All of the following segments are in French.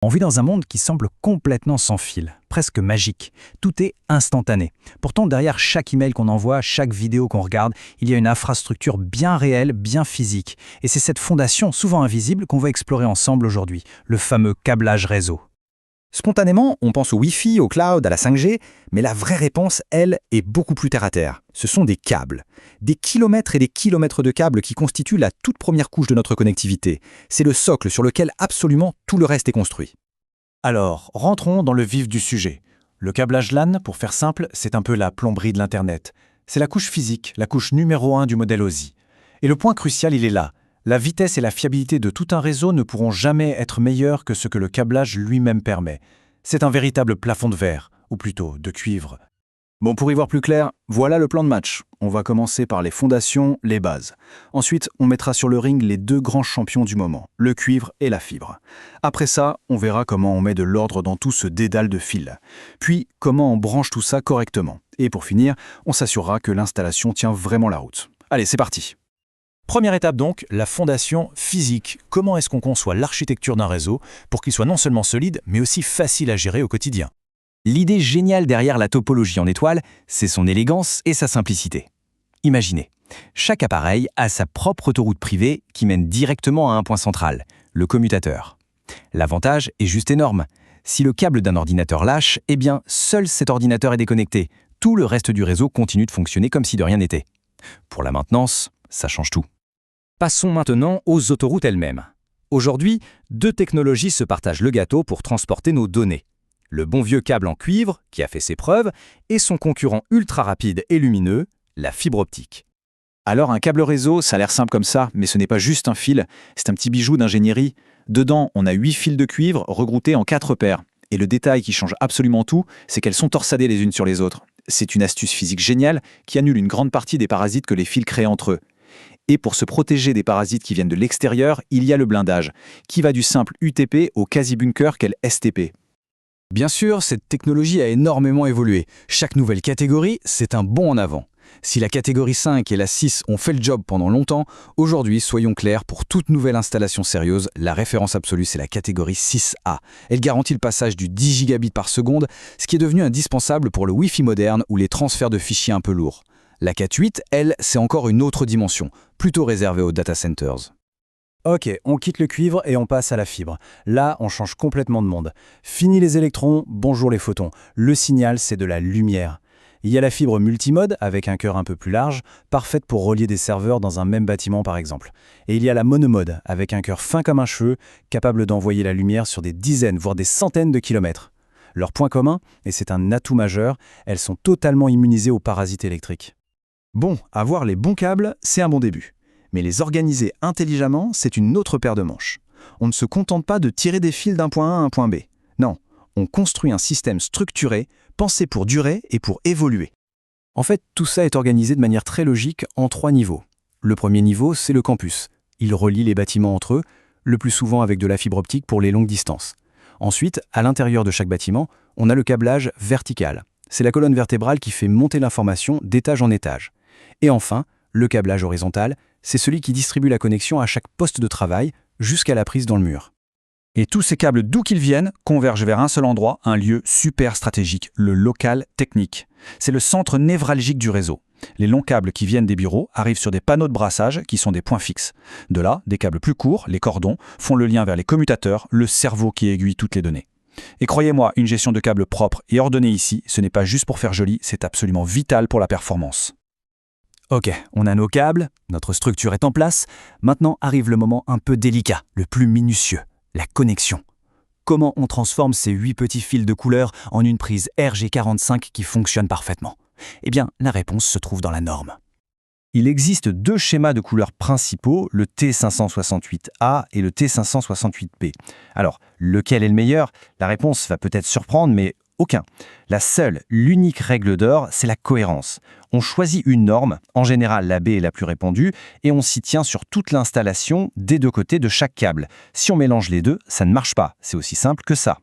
On vit dans un monde qui semble complètement sans fil, presque magique. Tout est instantané. Pourtant, derrière chaque email qu'on envoie, chaque vidéo qu'on regarde, il y a une infrastructure bien réelle, bien physique. Et c'est cette fondation, souvent invisible, qu'on va explorer ensemble aujourd'hui, le fameux câblage réseau. Spontanément, on pense au Wi-Fi, au cloud, à la 5G, mais la vraie réponse, elle, est beaucoup plus terre-à-terre. Ce sont des câbles. Des kilomètres et des kilomètres de câbles qui constituent la toute première couche de notre connectivité. C'est le socle sur lequel absolument tout le reste est construit. Alors, rentrons dans le vif du sujet. Le câblage LAN, pour faire simple, c'est un peu la plomberie de l'Internet. C'est la couche physique, la couche numéro 1 du modèle OSI. Et le point crucial, il est là. La vitesse et la fiabilité de tout un réseau ne pourront jamais être meilleures que ce que le câblage lui-même permet. C'est un véritable plafond de verre, ou plutôt de cuivre. Bon, pour y voir plus clair, voilà le plan de match. On va commencer par les fondations, les bases. Ensuite, on mettra sur le ring les deux grands champions du moment, le cuivre et la fibre. Après ça, on verra comment on met de l'ordre dans tout ce dédale de fils. Puis, comment on branche tout ça correctement. Et pour finir, on s'assurera que l'installation tient vraiment la route. Allez, c'est parti. Première étape donc, la fondation physique. Comment est-ce qu'on conçoit l'architecture d'un réseau pour qu'il soit non seulement solide, mais aussi facile à gérer au quotidien? L'idée géniale derrière la topologie en étoile, c'est son élégance et sa simplicité. Imaginez, chaque appareil a sa propre autoroute privée qui mène directement à un point central, le commutateur. L'avantage est juste énorme. Si le câble d'un ordinateur lâche, eh bien, seul cet ordinateur est déconnecté. Tout le reste du réseau continue de fonctionner comme si de rien n'était. Pour la maintenance, ça change tout. Passons maintenant aux autoroutes elles-mêmes. Aujourd'hui, deux technologies se partagent le gâteau pour transporter nos données. Le bon vieux câble en cuivre, qui a fait ses preuves, et son concurrent ultra rapide et lumineux, la fibre optique. Alors un câble réseau, ça a l'air simple comme ça, mais ce n'est pas juste un fil, c'est un petit bijou d'ingénierie. Dedans, on a 8 fils de cuivre regroupés en 4 paires. Et le détail qui change absolument tout, c'est qu'elles sont torsadées les unes sur les autres. C'est une astuce physique géniale qui annule une grande partie des parasites que les fils créent entre eux. Et pour se protéger des parasites qui viennent de l'extérieur, il y a le blindage, qui va du simple UTP au quasi-bunker qu'est le STP. Bien sûr, cette technologie a énormément évolué. Chaque nouvelle catégorie, c'est un bond en avant. Si la catégorie 5 et la 6 ont fait le job pendant longtemps, aujourd'hui, soyons clairs, pour toute nouvelle installation sérieuse, la référence absolue, c'est la catégorie 6A. Elle garantit le passage du 10 gigabits par seconde, ce qui est devenu indispensable pour le Wi-Fi moderne ou les transferts de fichiers un peu lourds. La Cat 8, elle, c'est encore une autre dimension, plutôt réservée aux data centers. Ok, on quitte le cuivre et on passe à la fibre. Là, on change complètement de monde. Fini les électrons, bonjour les photons. Le signal, c'est de la lumière. Il y a la fibre multimode, avec un cœur un peu plus large, parfaite pour relier des serveurs dans un même bâtiment par exemple. Et il y a la monomode, avec un cœur fin comme un cheveu, capable d'envoyer la lumière sur des dizaines, voire des centaines de kilomètres. Leur point commun, et c'est un atout majeur, elles sont totalement immunisées aux parasites électriques. Bon, avoir les bons câbles, c'est un bon début. Mais les organiser intelligemment, c'est une autre paire de manches. On ne se contente pas de tirer des fils d'un point A à un point B. Non, on construit un système structuré, pensé pour durer et pour évoluer. En fait, tout ça est organisé de manière très logique en 3 niveaux. Le premier niveau, c'est le campus. Il relie les bâtiments entre eux, le plus souvent avec de la fibre optique pour les longues distances. Ensuite, à l'intérieur de chaque bâtiment, on a le câblage vertical. C'est la colonne vertébrale qui fait monter l'information d'étage en étage. Et enfin, le câblage horizontal, c'est celui qui distribue la connexion à chaque poste de travail jusqu'à la prise dans le mur. Et tous ces câbles, d'où qu'ils viennent, convergent vers un seul endroit, un lieu super stratégique, le local technique. C'est le centre névralgique du réseau. Les longs câbles qui viennent des bureaux arrivent sur des panneaux de brassage qui sont des points fixes. De là, des câbles plus courts, les cordons, font le lien vers les commutateurs, le cerveau qui aiguille toutes les données. Et croyez-moi, une gestion de câbles propre et ordonnée ici, ce n'est pas juste pour faire joli, c'est absolument vital pour la performance. Ok, on a nos câbles, notre structure est en place. Maintenant arrive le moment un peu délicat, le plus minutieux, la connexion. Comment on transforme ces 8 petits fils de couleur en une prise RG45 qui fonctionne parfaitement? Eh bien, la réponse se trouve dans la norme. Il existe 2 schémas de couleurs principaux, le T568A et le T568B. Alors, lequel est le meilleur? La réponse va peut-être surprendre, mais aucun. La seule, l'unique règle d'or, c'est la cohérence. On choisit une norme, en général la B est la plus répandue, et on s'y tient sur toute l'installation des deux côtés de chaque câble. Si on mélange les deux, ça ne marche pas. C'est aussi simple que ça.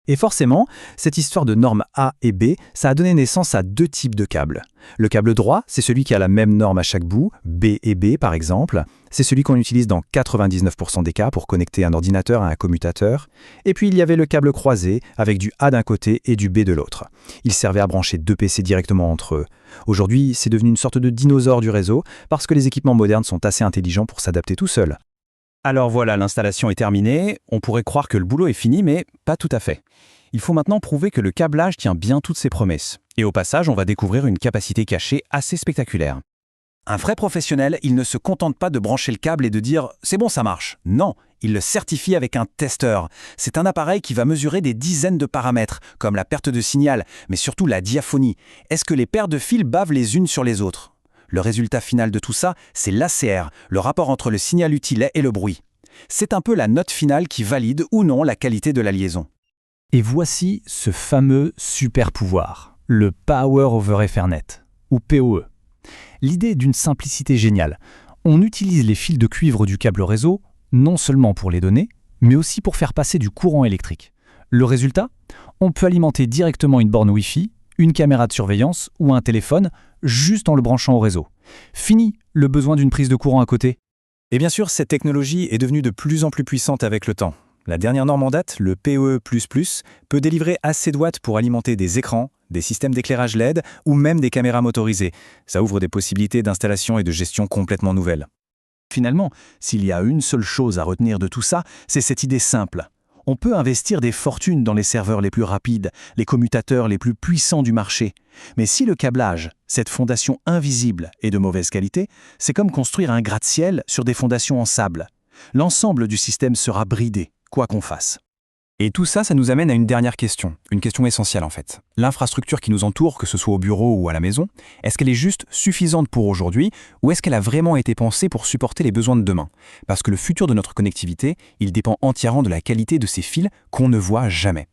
Et forcément, cette histoire de normes A et B, ça a donné naissance à deux types de câbles. Le câble droit, c'est celui qui a la même norme à chaque bout, B et B par exemple. C'est celui qu'on utilise dans 99% des cas pour connecter un ordinateur à un commutateur. Et puis il y avait le câble croisé, avec du A d'un côté et du B de l'autre. Il servait à brancher deux PC directement entre eux. Aujourd'hui, c'est devenu une sorte de dinosaure du réseau, parce que les équipements modernes sont assez intelligents pour s'adapter tout seuls. Alors voilà, l'installation est terminée. On pourrait croire que le boulot est fini, mais pas tout à fait. Il faut maintenant prouver que le câblage tient bien toutes ses promesses. Et au passage, on va découvrir une capacité cachée assez spectaculaire. Un vrai professionnel, il ne se contente pas de brancher le câble et de dire « c'est bon, ça marche ». Non, il le certifie avec un testeur. C'est un appareil qui va mesurer des dizaines de paramètres, comme la perte de signal, mais surtout la diaphonie. Est-ce que les paires de fils bavent les unes sur les autres ? Le résultat final de tout ça, c'est l'ACR, le rapport entre le signal utile et le bruit. C'est un peu la note finale qui valide ou non la qualité de la liaison. Et voici ce fameux super pouvoir, le Power over Ethernet, ou PoE. L'idée est d'une simplicité géniale. On utilise les fils de cuivre du câble réseau, non seulement pour les données, mais aussi pour faire passer du courant électrique. Le résultat ? On peut alimenter directement une borne Wi-Fi, une caméra de surveillance ou un téléphone, juste en le branchant au réseau. Fini le besoin d'une prise de courant à côté. Et bien sûr, cette technologie est devenue de plus en plus puissante avec le temps. La dernière norme en date, le PoE++, peut délivrer assez de watts pour alimenter des écrans, des systèmes d'éclairage LED ou même des caméras motorisées. Ça ouvre des possibilités d'installation et de gestion complètement nouvelles. Finalement, s'il y a une seule chose à retenir de tout ça, c'est cette idée simple. On peut investir des fortunes dans les serveurs les plus rapides, les commutateurs les plus puissants du marché. Mais si le câblage, cette fondation invisible, est de mauvaise qualité, c'est comme construire un gratte-ciel sur des fondations en sable. L'ensemble du système sera bridé, quoi qu'on fasse. Et tout ça, ça nous amène à une dernière question, une question essentielle en fait. L'infrastructure qui nous entoure, que ce soit au bureau ou à la maison, est-ce qu'elle est juste suffisante pour aujourd'hui ou est-ce qu'elle a vraiment été pensée pour supporter les besoins de demain ? Parce que le futur de notre connectivité, il dépend entièrement de la qualité de ces fils qu'on ne voit jamais.